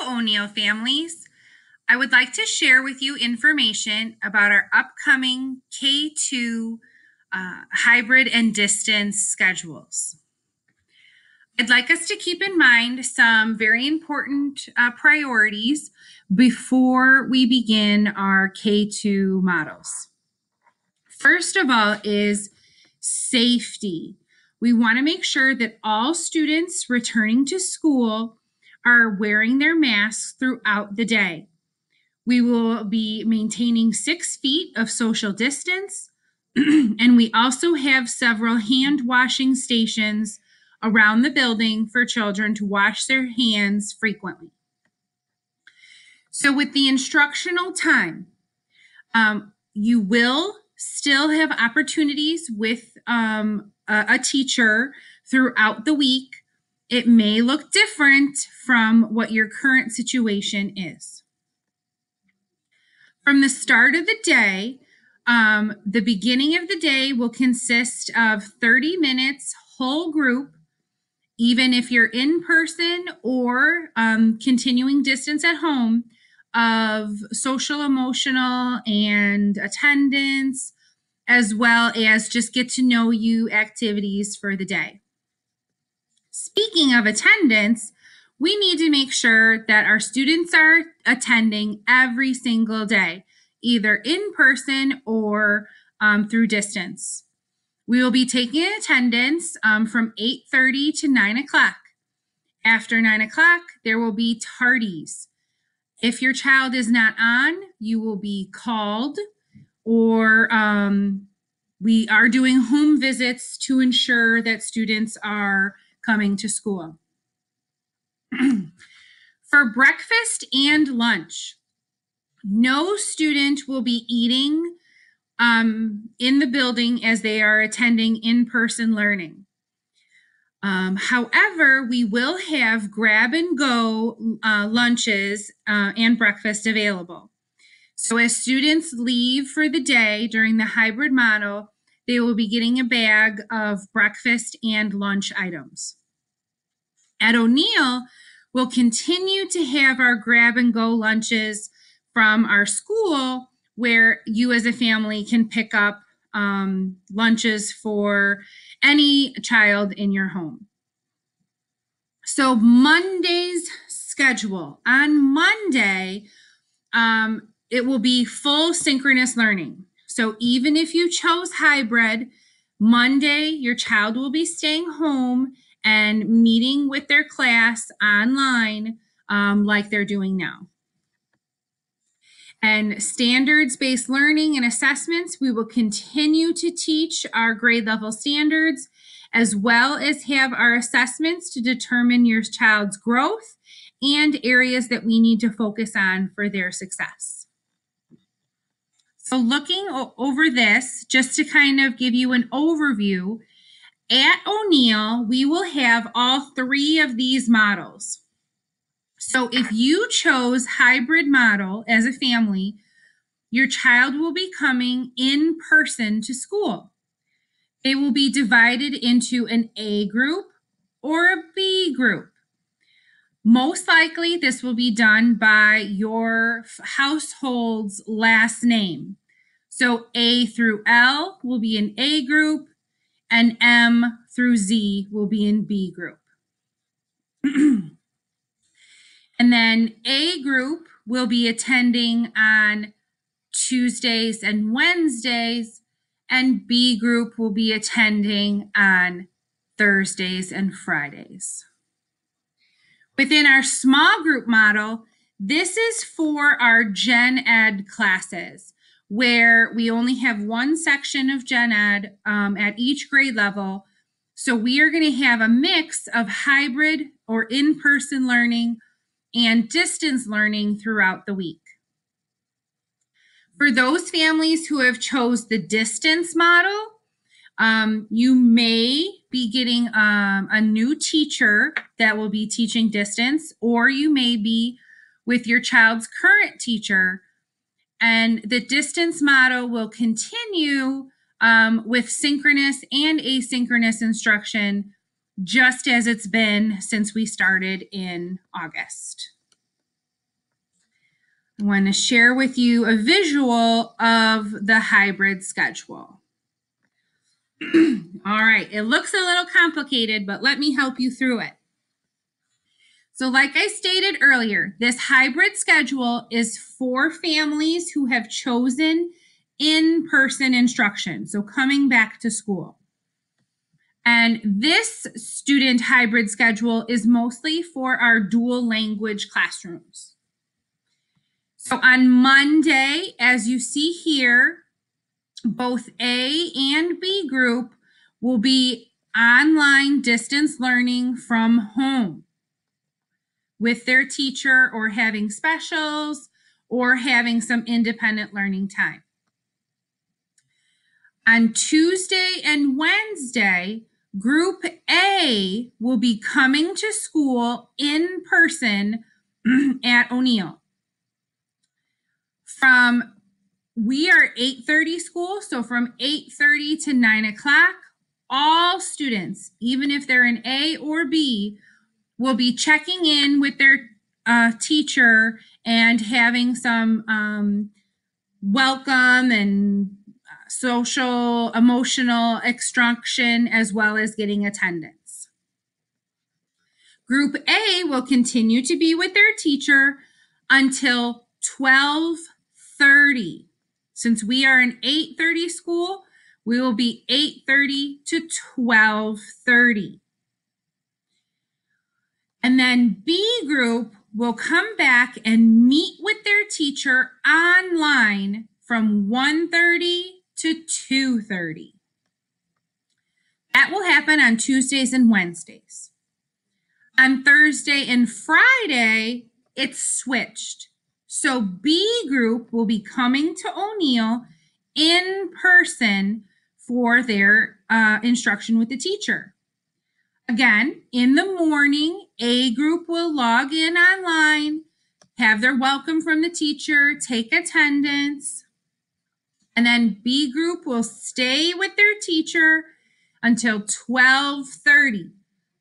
Hello, O'Neill families. I would like to share with you information about our upcoming K-2 hybrid and distance schedules. I'd like us to keep in mind some very important priorities before we begin our K-2 models. First of all is safety. We want to make sure that all students returning to school are wearing their masks throughout the day. We will be maintaining 6 feet of social distance, and we also have several hand washing stations around the building for children to wash their hands frequently. So with the instructional time, you will still have opportunities with a teacher throughout the week. It may look different from what your current situation is. From the start of the day, the beginning of the day will consist of 30 minutes whole group, even if you're in person or continuing distance at home, of social, emotional, and attendance, as well as just get to know you activities for the day. Speaking of attendance, we need to make sure that our students are attending every single day, either in person or through distance. We will be taking attendance from 8:30 to 9 o'clock. After 9 o'clock, there will be tardies. If your child is not on, you will be called, or we are doing home visits to ensure that students are coming to school. For breakfast and lunch, no student will be eating in the building as they are attending in-person learning. However, we will have grab-and-go lunches and breakfast available. So as students leave for the day during the hybrid model, they will be getting a bag of breakfast and lunch items. At O'Neill, we'll continue to have our grab-and-go lunches from our school, where you as a family can pick up lunches for any child in your home. So Monday's schedule. On Monday, it will be full synchronous learning. So even if you chose hybrid, Monday, your child will be staying home and meeting with their class online like they're doing now. And standards-based learning and assessments, we will continue to teach our grade level standards, as well as have our assessments to determine your child's growth and areas that we need to focus on for their success. So looking over this, just to kind of give you an overview, at O'Neill, we will have all 3 of these models. So if you chose hybrid model as a family, your child will be coming in person to school. They will be divided into an A group or a B group. Most likely, this will be done by your household's last name. So A through L will be in A group, and M through Z will be in B group. And then A group will be attending on Tuesdays and Wednesdays, and B group will be attending on Thursdays and Fridays. Within our small group model, this is for our Gen Ed classes, where we only have one section of Gen Ed at each grade level. So we are going to have a mix of hybrid or in-person learning and distance learning throughout the week. For those families who have chose the distance model, you may be getting a new teacher that will be teaching distance, or you may be with your child's current teacher. And the distance model will continue with synchronous and asynchronous instruction, just as it's been since we started in August. I want to share with you a visual of the hybrid schedule. All right, it looks a little complicated, but let me help you through it. So like I stated earlier, this hybrid schedule is for families who have chosen in-person instruction, so coming back to school. And this student hybrid schedule is mostly for our dual language classrooms. So on Monday, as you see here, both A and B group will be online distance learning from home with their teacher, or having specials, or having some independent learning time. On Tuesday and Wednesday, Group A will be coming to school in person at O'Neill. We are 8:30 school, so from 8:30 to 9 o'clock, all students, even if they're in A or B, will be checking in with their teacher and having some welcome and social, emotional instruction, as well as getting attendance. Group A will continue to be with their teacher until 12:30. Since we are an 8:30 school, we will be 8:30 to 12:30. And then B group will come back and meet with their teacher online from 1:30 to 2:30. That will happen on Tuesdays and Wednesdays. On Thursday and Friday, it's switched. So B group will be coming to O'Neill in person for their instruction with the teacher. Again, in the morning, A group will log in online, have their welcome from the teacher, take attendance, and then B group will stay with their teacher until 12:30.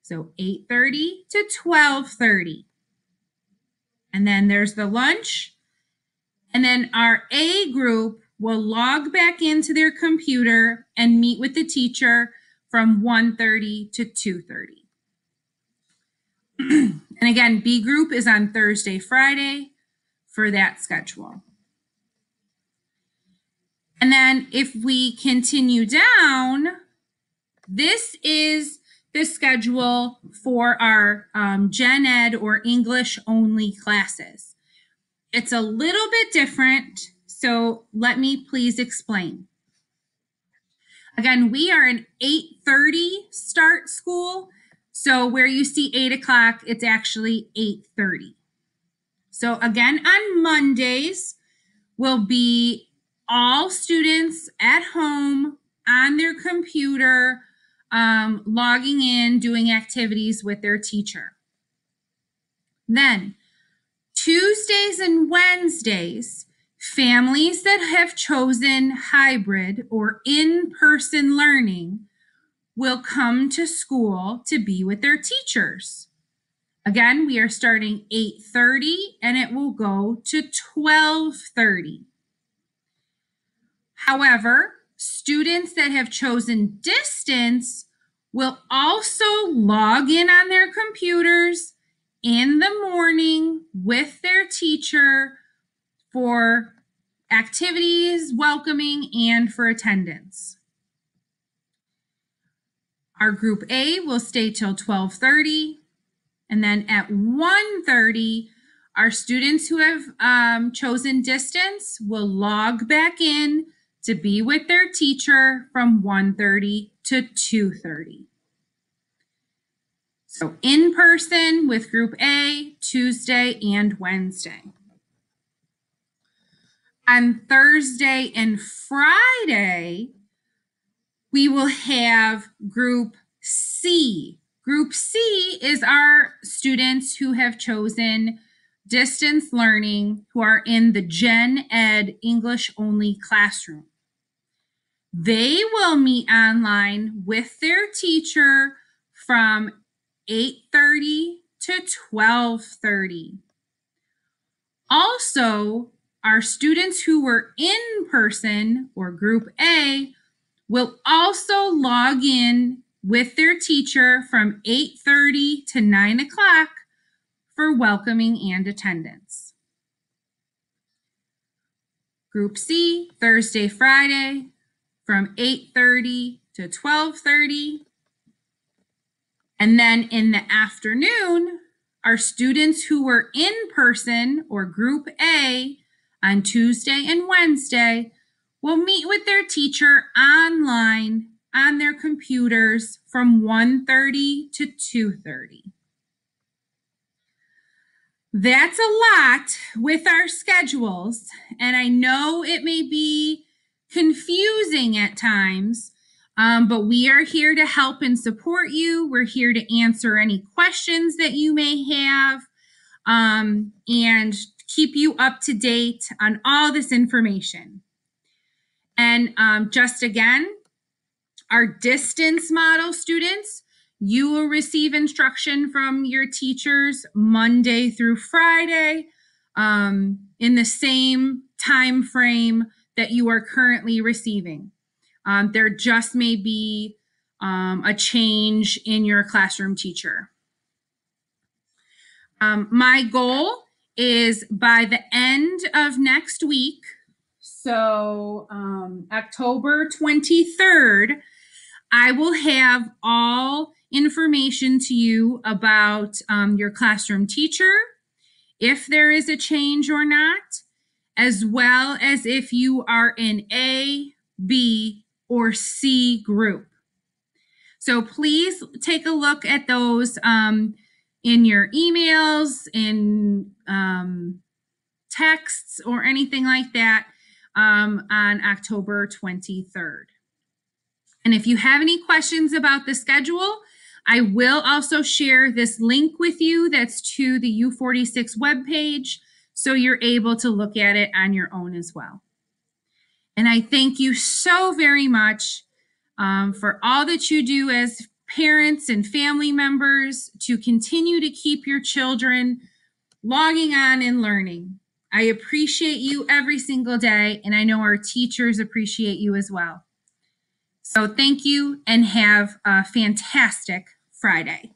So 8:30 to 12:30. And then there's the lunch. And then our A group will log back into their computer and meet with the teacher from 1:30 to 2:30. And again, B group is on Thursday, Friday for that schedule. And then if we continue down, this is the schedule for our Gen Ed or English only classes. It's a little bit different, so let me please explain. Again, we are an 8:30 start school, so where you see 8 o'clock, it's actually 8:30. So again, on Mondays will be all students at home on their computer, logging in, doing activities with their teacher. Then Tuesdays and Wednesdays, families that have chosen hybrid or in-person learning will come to school to be with their teachers. Again, we are starting 8:30 and it will go to 12:30. However, students that have chosen distance will also log in on their computers in the morning with their teacher for activities, welcoming, and for attendance. Our group A will stay till 12:30, and then at 1:30, our students who have chosen distance will log back in to be with their teacher from 1:30 to 2:30. So in person with group A, Tuesday and Wednesday. On Thursday and Friday, we will have group C. Group C is our students who have chosen distance learning, who are in the Gen Ed English only classroom. They will meet online with their teacher from 8:30 to 12:30. Also, our students who were in person or Group A will also log in with their teacher from 8:30 to 9 o'clock for welcoming and attendance. Group C, Thursday, Friday, from 8:30 to 12:30. And then in the afternoon, our students who were in person or Group A on Tuesday and Wednesday will meet with their teacher online on their computers from 1:30 to 2:30. That's a lot with our schedules, and I know it may be confusing at times, but we are here to help and support you. We're here to answer any questions that you may have, and keep you up to date on all this information. And just again, our distance model students, you will receive instruction from your teachers Monday through Friday in the same time frame that you are currently receiving. There just may be a change in your classroom teacher. My goal is by the end of next week, so October 23rd, I will have all information to you about your classroom teacher, if there is a change or not, as well as if you are in A, B, or C group. So please take a look at those in your emails, in texts, or anything like that on October 23rd. And if you have any questions about the schedule, I will also share this link with you that's to the U46 webpage, so you're able to look at it on your own as well. And I thank you so very much for all that you do as parents and family members to continue to keep your children logging on and learning. I appreciate you every single day, and I know our teachers appreciate you as well. So thank you, and have a fantastic Friday.